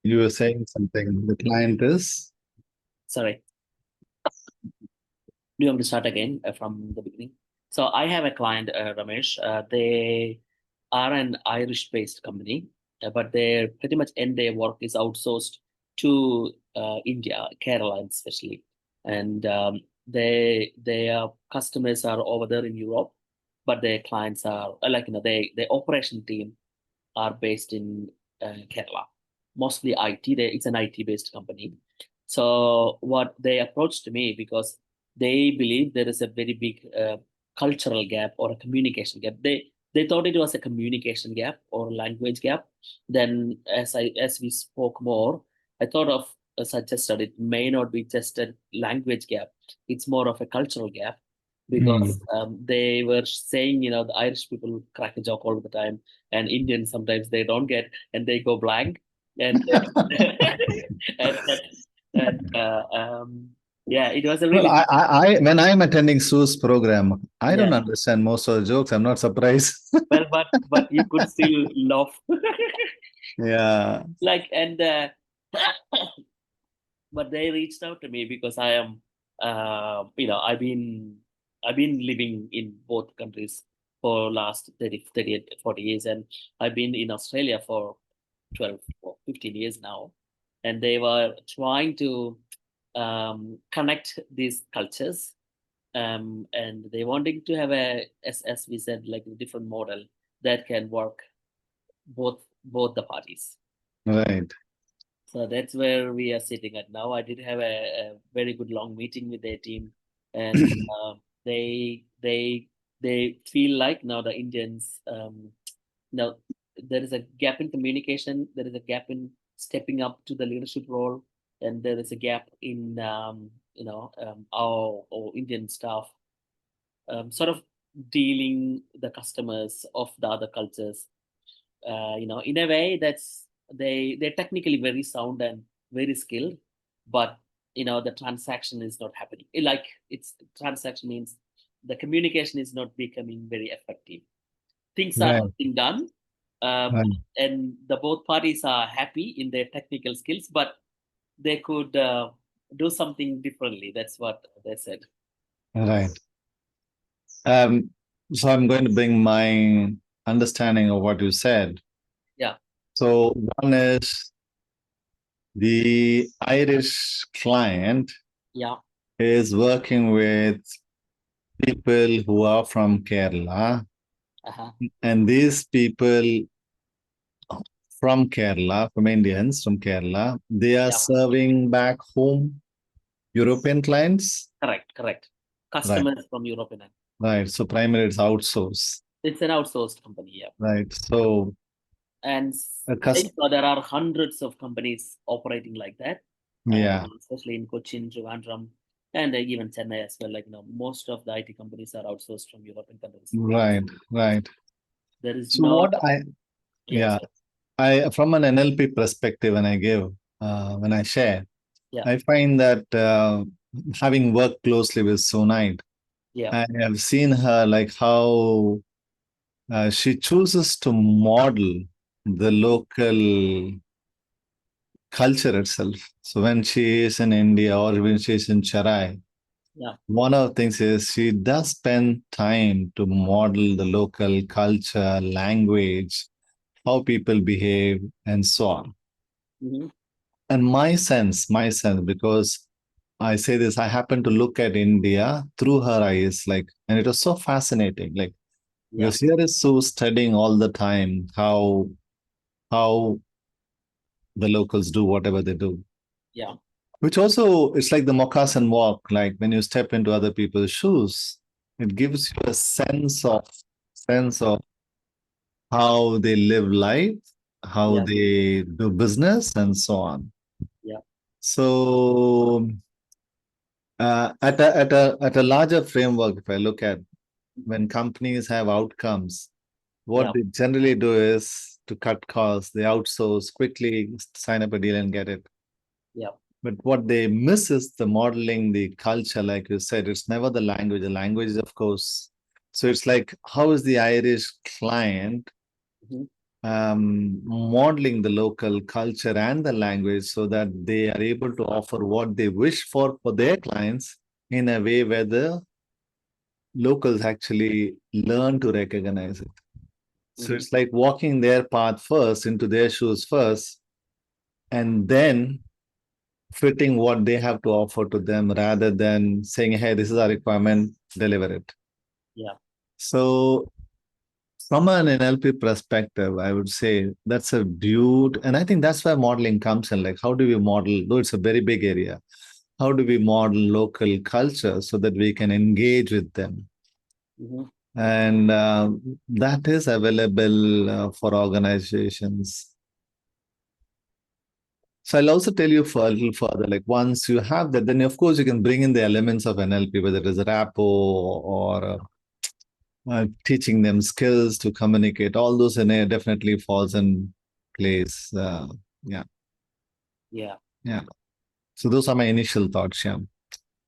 You were saying something. The client is Sorry. Do you want me to start again from the beginning? So I have a client, Ramesh. They are an Irish-based company, but their pretty much end their work is outsourced to India, Kerala especially, and their customers are over there in Europe, but their clients are their operation team are based in Kerala, mostly IT. It's an IT based company. So what they approached me because they believe there is a very big cultural gap or a communication gap. They thought it was a communication gap or language gap. Then as we spoke more, I thought of suggested it may not be just a language gap. It's more of a cultural gap because Hmm. they were saying, the Irish people crack a joke all the time, and Indians sometimes they don't get and they go blank, and and, yeah, it was a Well, really when I'm attending Sue's program, I don't yeah. understand most of the jokes. I'm not surprised. Well, but you could still laugh, Yeah, like and but they reached out to me because I am, I've been living in both countries for last 30, 40 years, and I've been in Australia for 12 or 15 years now, and they were trying to connect these cultures, and they wanting to have as we said, like a different model that can work both the parties. right. So that's where we are sitting at now. I did have a very good long meeting with their team, and they feel like now the Indians, now there is a gap in communication, there is a gap in stepping up to the leadership role, and there is a gap in our Indian staff sort of dealing the customers of the other cultures, in a way that's they're technically very sound and very skilled, but the transaction is not happening. Like it's transaction means the communication is not becoming very effective. Things are Right, being done, um, right, and the both parties are happy in their technical skills, but they could do something differently. That's what they said. right. Um, so I'm going to bring my understanding of what you said. Yeah, So one is the Irish client yeah, is working with people who are from Kerala, uh-huh, and these people from Kerala, from Indians from Kerala, they are yeah, serving back home European clients. correct. Right, Customers from Europe, and right. So primarily it's outsourced. it's an outsourced company. Yeah. Right. So And a cus there are hundreds of companies operating like that, yeah, especially in Cochin, Trivandrum, and even Chennai as well. Like, most of the IT companies are outsourced from European countries. right, right. There is So no, what I yes, yeah, I from an NLP perspective when I share, yeah, I find that having worked closely with Sonite, yeah, I have seen her like how she chooses to model the local culture itself. So when she is in India or when she is in Chennai, yeah, one of the things is she does spend time to model the local culture, language, how people behave, and so on. hmm, And my sense, because I say this, I happen to look at India through her eyes, like, and it was so fascinating, like, yeah, because here is so studying all the time how the locals do whatever they do. yeah, Which also, it's like the moccasin walk, like when you step into other people's shoes, it gives you a sense of how they live life, how yeah, they do business, and so on. yeah, So, at a larger framework, if I look at when companies have outcomes, what yeah, they generally do is to cut costs, they outsource quickly, sign up a deal and get it. yeah, But what they miss is the modeling, the culture, like you said, it's never the language. The language is, of course. So it's like, how is the Irish client hmm, modeling the local culture and the language so that they are able to offer what they wish for their clients in a way where the locals actually learn to recognize it. So it's like walking their path first, into their shoes first, and then fitting what they have to offer to them rather than saying, hey, this is our requirement, deliver it. Yeah. So from an NLP perspective, I would say that's a dude, and I think that's where modeling comes in. Like, how do we model, though it's a very big area, how do we model local culture so that we can engage with them? And that is available for organizations. So I'll also tell you for a little further, like once you have that, then of course you can bring in the elements of NLP, whether it is rapport or teaching them skills to communicate. All those in there definitely falls in place. Yeah, Yeah. yeah. So those are my initial thoughts, Shyam.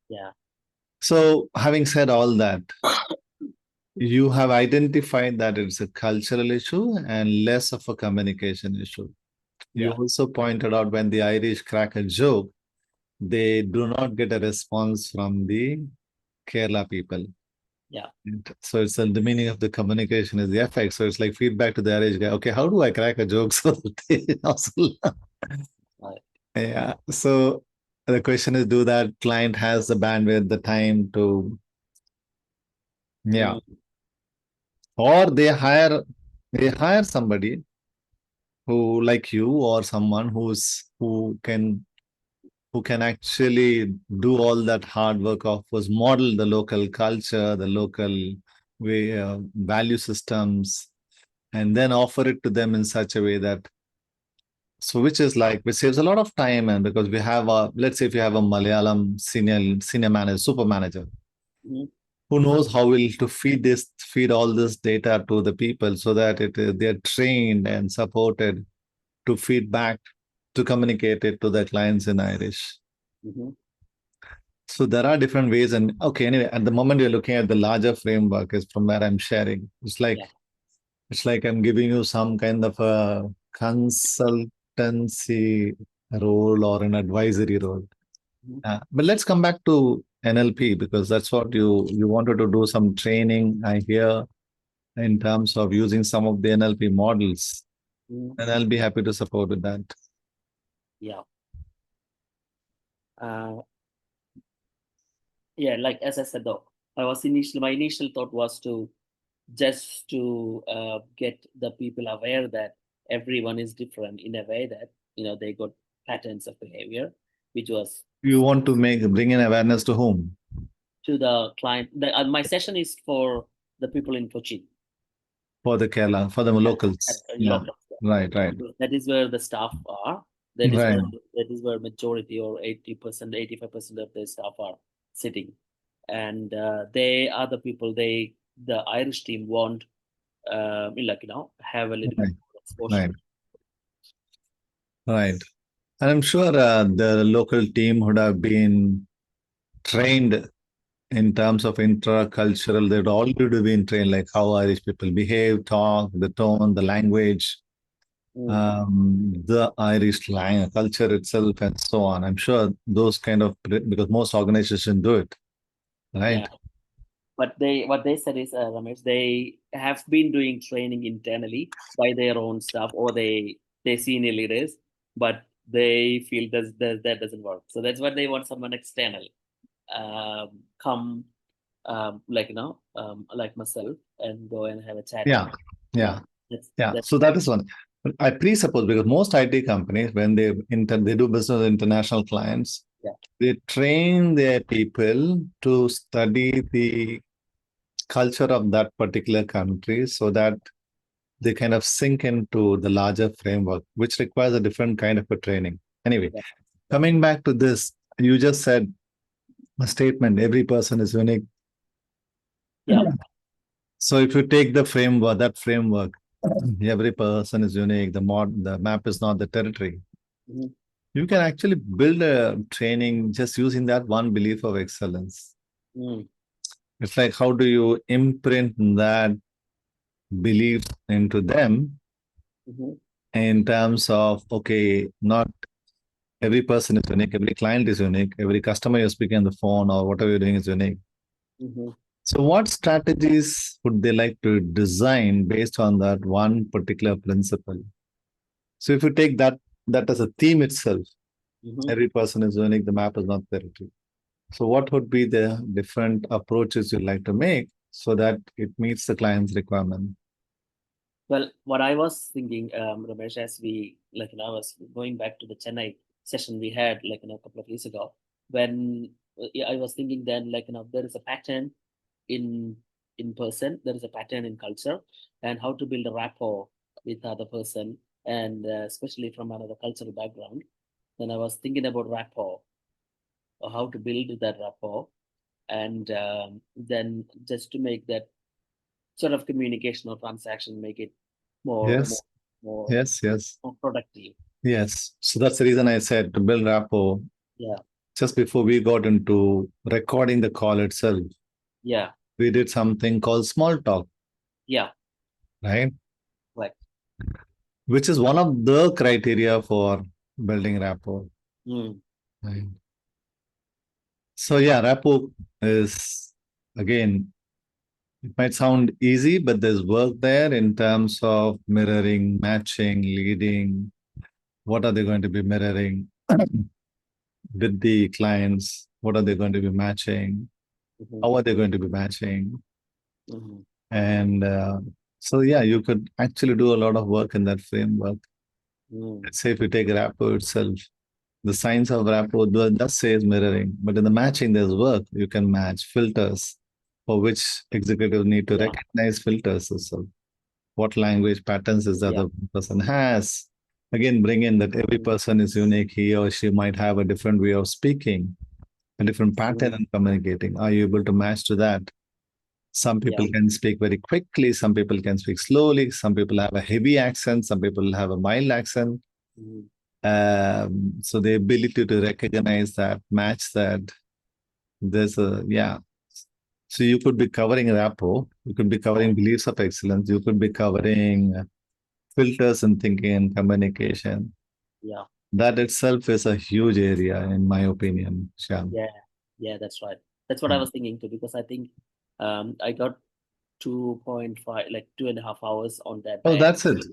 Yeah. So having said all that, you have identified that it's a cultural issue and less of a communication issue. You Yeah. also pointed out when the Irish crack a joke, they do not get a response from the Kerala people. Yeah. So it's the meaning of the communication is the effect. So it's like feedback to the Irish guy. Okay, how do I crack a joke so that they also Right. yeah. So the question is, do that client has the bandwidth, the time to yeah, or they hire somebody who like you or someone who can actually do all that hard work of was model the local culture, the local way value systems, and then offer it to them in such a way that so which is like which saves a lot of time. And because we have a, let's say if you have a Malayalam senior manager, super manager, who knows how will to feed all this data to the people so that they're trained and supported to feed back, to communicate it to the clients in Irish. So there are different ways. And okay, anyway, at the moment you're looking at the larger framework is from where I'm sharing. It's like I'm giving you some kind of a consultancy role or an advisory role. But let's come back to NLP because that's what you wanted to do some training, I hear, in terms of using some of the NLP models. And I'll be happy to support with that. Yeah. Yeah, like as I said though, my initial thought was to just to get the people aware that everyone is different in a way that they got patterns of behavior, which was You want to bring in awareness to whom? to the client. My session is for the people in Cochin. For the Kerala, for the locals. Yeah. Locals. Right, right. That is where the staff are. Right. That is where majority or 80%, 85% of the staff are sitting, and they are the people. The Irish team want have a little bit Right. more exposure. Right. Right. And I'm sure the local team would have been trained in terms of intracultural. They'd already been trained like how Irish people behave, talk, the tone, the language, the Irish language, culture itself, and so on. I'm sure those kind of because most organizations do it, right? Yeah. But what they said is, Ramesh, they have been doing training internally by their own staff or they senior leaders, but they feel that doesn't work. So that's what they want, someone external come like myself and go and have a chat. Yeah, yeah, yeah. That's So that is one. I presuppose because most IT companies, when they do business with international clients, yeah. they train their people to study the culture of that particular country so that they kind of sink into the larger framework, which requires a different kind of a training. Anyway, Yeah. coming back to this, you just said a statement, every person is unique. Yeah. So if you take that framework, every person is unique. The map is not the territory. You can actually build a training just using that one belief of excellence. It's like how do you imprint that belief into them Mhm. in terms of, okay, not every person is unique, every client is unique, every customer you're speaking on the phone or whatever you're doing is unique. Mhm. So, what strategies would they like to design based on that one particular principle? So, if you take that as a theme itself, Mhm. every person is unique, the map is not territory. So, what would be the different approaches you'd like to make so that it meets the client's requirement? Well, what I was thinking, Ramesh, as we I was going back to the Chennai session we had a couple of years ago, when yeah, I was thinking then there is a pattern in person, there is a pattern in culture, and how to build a rapport with other person, and especially from another cultural background. Then I was thinking about rapport, or how to build that rapport, and then just to make that sort of communication or transaction, make it more Yes, more more yes, yes, more productive. yes. So, that's the reason I said to build rapport. Yeah, Just before we got into recording the call itself, yeah, we did something called small talk, yeah, right? right. Which is one of the criteria for building rapport. Mm, Right? So yeah, rapport is again, it might sound easy, but there's work there in terms of mirroring, matching, leading. What are they going to be mirroring with the clients? What are they going to be matching? mhm, How are they going to be matching? mhm, And so yeah, you could actually do a lot of work in that framework. mm, Let's say if you take rapport itself, the science of rapport does say is mirroring, but in the matching, there's work. You can match filters for which executives need to yeah, recognize filters. So, what language patterns is the yeah, other person has? Again, bring in that every mm, person is unique. He or she might have a different way of speaking, a different pattern mm, in communicating. Are you able to match to that? Some yeah, people can speak very quickly, some people can speak slowly, some people have a heavy accent, some people have a mild accent. mm, So the ability to recognize that, match that, there's a, yeah. So you could be covering rapport, you could be oh, covering beliefs of excellence, you could be covering filters in thinking and communication. yeah, That itself is a huge area, in my opinion, Shyam. yeah, yeah. That's right. That's what I Yeah. was thinking too, because I think I got 2.5, like 2.5 hours on that Oh, day. that's it.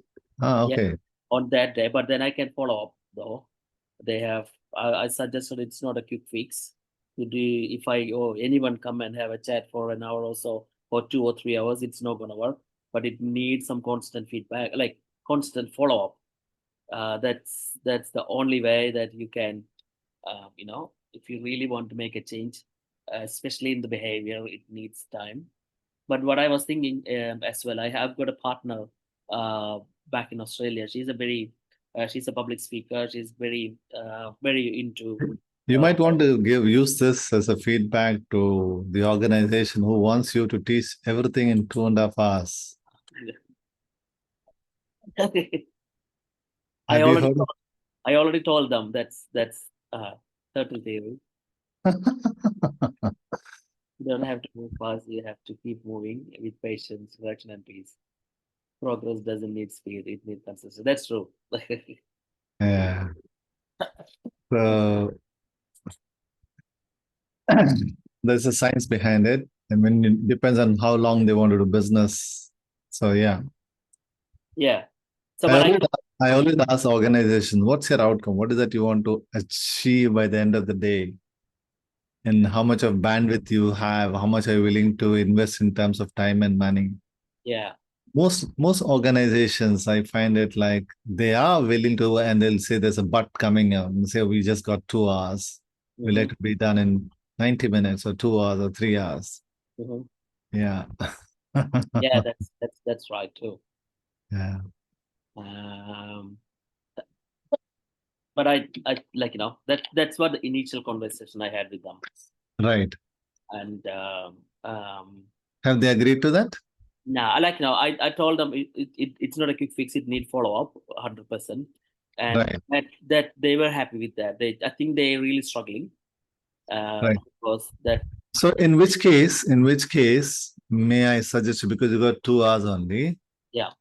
Ah, Yeah, okay. on that day, but then I can follow up though. They have, I suggested it's not a quick fix. To do, if I or anyone come and have a chat for an hour or so, or 2 or 3 hours, it's not gonna work. But it needs some constant feedback, like constant follow up. That's the only way that you can, if you really want to make a change, especially in the behavior, it needs time. But what I was thinking as well, I have got a partner uh, back in Australia. She's a public speaker. She's very into. You Uh, might want to use this as a feedback to the organization who wants you to teach everything in 2.5 hours. I Have you already heard of I already told them that's turtle theory. You don't have to move fast. You have to keep moving with patience, direction, and peace. Progress doesn't need speed; it needs consistency. That's true. yeah. So there's a science behind it. I mean, it depends on how long they want to do business. So yeah. Yeah. So, I but I always I always ask organization, what's your outcome? What is that you want to achieve by the end of the day? And how much of bandwidth you have, how much are you willing to invest in terms of time and money? yeah. Most organizations, I find it like they are willing to, and they'll say there's a but coming up and say we just got 2 hours. We Hmm. let it be done in 90 minutes or 2 hours or 3 hours. Hmm. Yeah. Yeah, that's right too. Yeah. Um, but I that's what the initial conversation I had with them, Right. and Have they agreed to that? now I told them it's not a quick fix. It need follow up 100%, and Right. that they were happy with that. I think they really struggling Right. because that So in which case, may I suggest you, because you got 2 hours only, yeah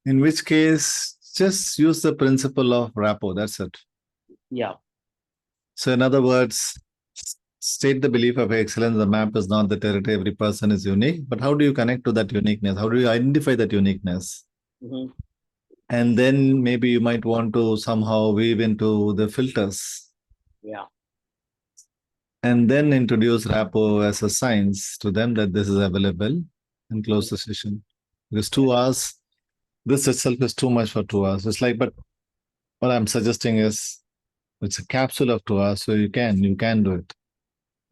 in which case just use the principle of rapport. That's it. Yeah. So, in other words, state the belief of excellence. The map is not the territory. Every person is unique. But how do you connect to that uniqueness? How do you identify that uniqueness? Hmm. And then maybe you might want to somehow weave into the filters Yeah. and then introduce rapport as a science to them that this is available and close the session. Because Yeah. 2 hours, this itself is too much for 2 hours. It's like, but what I'm suggesting is it's a capsule of 2 hours, so you can do it.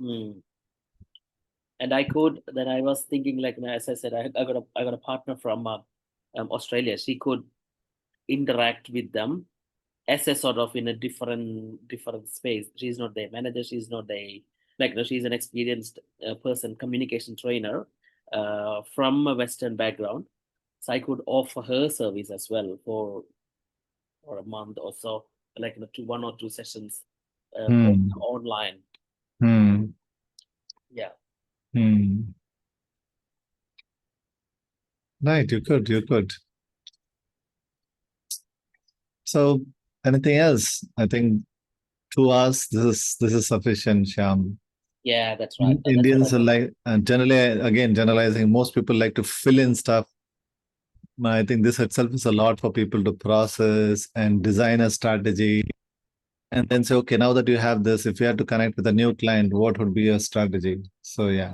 Mm. And I could, then I was thinking, like, as I said, I got a partner from Australia. She could interact with them as a sort of in a different space. She's not their manager. She's not a, like, she's an experienced person, communication trainer from a Western background. So I could offer her service as well for a month or so, like, 1 or 2 sessions Hmm. online. Hmm. Yeah. Hmm. Right, you could, you could. So anything else? I think 2 hours, this is sufficient, Shyam. Yeah, that's right. That's what I Indians are thought. like generally, again, generalizing, most people like to fill in stuff. I think this itself is a lot for people to process and design a strategy and then say, okay, now that you have this, if you had to connect with a new client, what would be your strategy? So yeah.